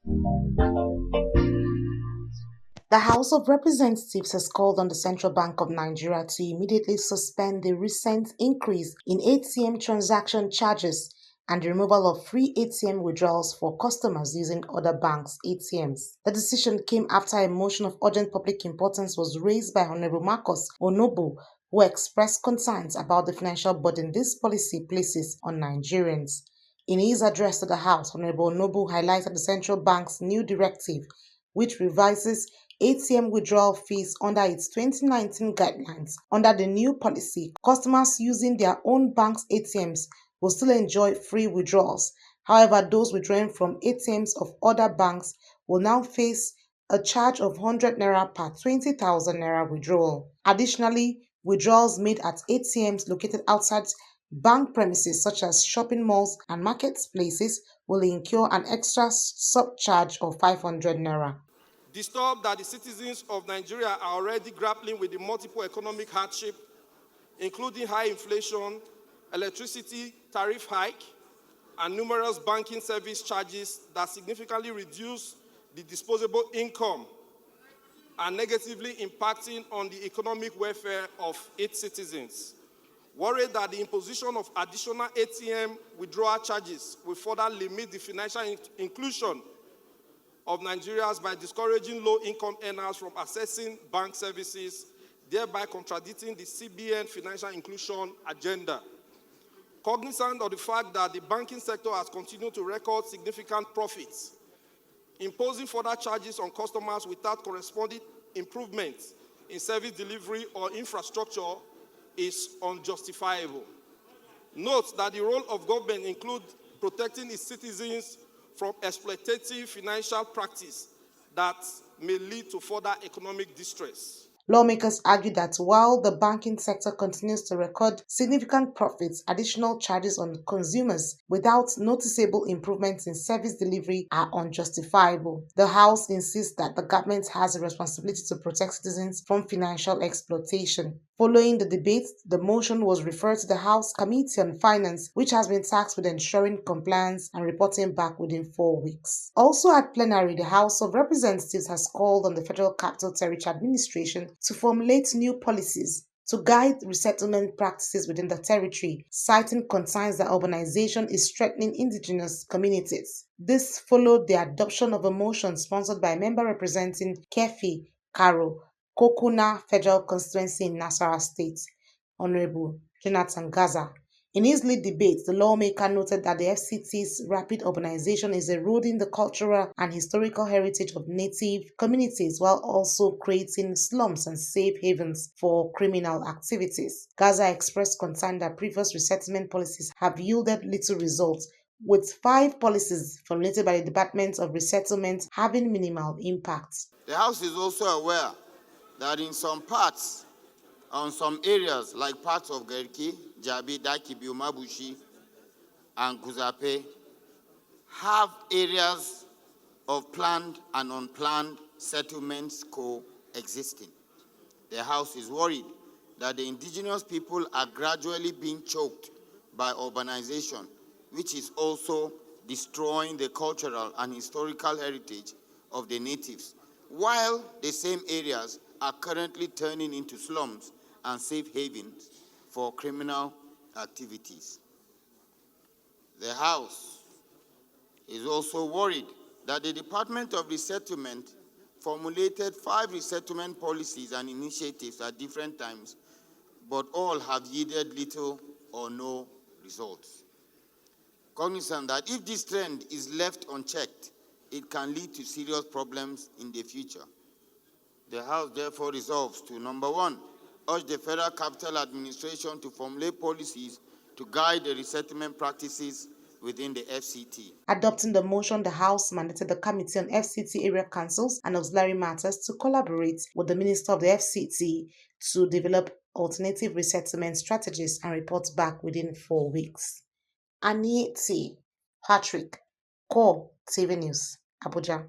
The House of Representatives has called on the Central Bank of Nigeria to immediately suspend the recent increase in ATM transaction charges and the removal of free ATM withdrawals for customers using other banks' ATMs. The decision came after a motion of urgent public importance was raised by Honorable Marcus Onobo, who expressed concerns about the financial burden this policy places on Nigerians. In his address to the House, Honorable Onobo highlighted the central bank's new directive, which revises ATM withdrawal fees under its 2019 guidelines. Under the new policy, customers using their own bank's ATMs will still enjoy free withdrawals. However, those withdrawing from ATMs of other banks will now face a charge of 100 naira per 20,000 naira withdrawal. Additionally, withdrawals made at ATMs located outside bank premises such as shopping malls and marketplaces will incur an extra subcharge of 500 naira. Disturbed that the citizens of Nigeria are already grappling with the multiple economic hardship, including high inflation, electricity tariff hike, and numerous banking service charges that significantly reduce the disposable income and negatively impacting on the economic welfare of its citizens. Worried that the imposition of additional ATM withdrawal charges will further limit the financial inclusion of Nigerians by discouraging low-income earners from accessing bank services, thereby contradicting the CBN financial inclusion agenda. Cognizant of the fact that the banking sector has continued to record significant profits, imposing further charges on customers without corresponding improvements in service delivery or infrastructure is unjustifiable. Note that the role of government includes protecting its citizens from exploitative financial practice that may lead to further economic distress. Lawmakers argue that while the banking sector continues to record significant profits, additional charges on consumers without noticeable improvements in service delivery are unjustifiable. The House insists that the government has a responsibility to protect citizens from financial exploitation. Following the debate, the motion was referred to the House Committee on Finance, which has been tasked with ensuring compliance and reporting back within 4 weeks. Also at plenary, the House of Representatives has called on the Federal Capital Territory Administration to formulate new policies to guide resettlement practices within the territory, citing concerns that urbanization is threatening indigenous communities. This followed the adoption of a motion sponsored by a member representing Kefi, Karo, Kokuna Federal Constituency in Nasarawa State, Honorable Jonathan Gaza. In his lead debate, the lawmaker noted that the FCT's rapid urbanization is eroding the cultural and historical heritage of native communities while also creating slums and safe havens for criminal activities. Gaza expressed concern that previous resettlement policies have yielded little results, with 5 policies formulated by the Department of Resettlement having minimal impact. The House is also aware that in some parts, on some areas like parts of Gerki, Jabi, Dakibi, Umabushi, and Guzape, have areas of planned and unplanned settlements coexisting. The House is worried that the indigenous people are gradually being choked by urbanization, which is also destroying the cultural and historical heritage of the natives, while the same areas are currently turning into slums and safe havens for criminal activities. The House is also worried that the Department of Resettlement formulated 5 resettlement policies and initiatives at different times, but all have yielded little or no results. Cognizant that if this trend is left unchecked, it can lead to serious problems in the future. The House therefore resolves to, number 1, urge the Federal Capital Administration to formulate policies to guide the resettlement practices within the FCT. Adopting the motion, the House mandated the Committee on FCT Area Councils and Auxiliary Matters to collaborate with the Minister of the FCT to develop alternative resettlement strategies and report back within 4 weeks. Annie T. Patrick, Core TV News, Abuja.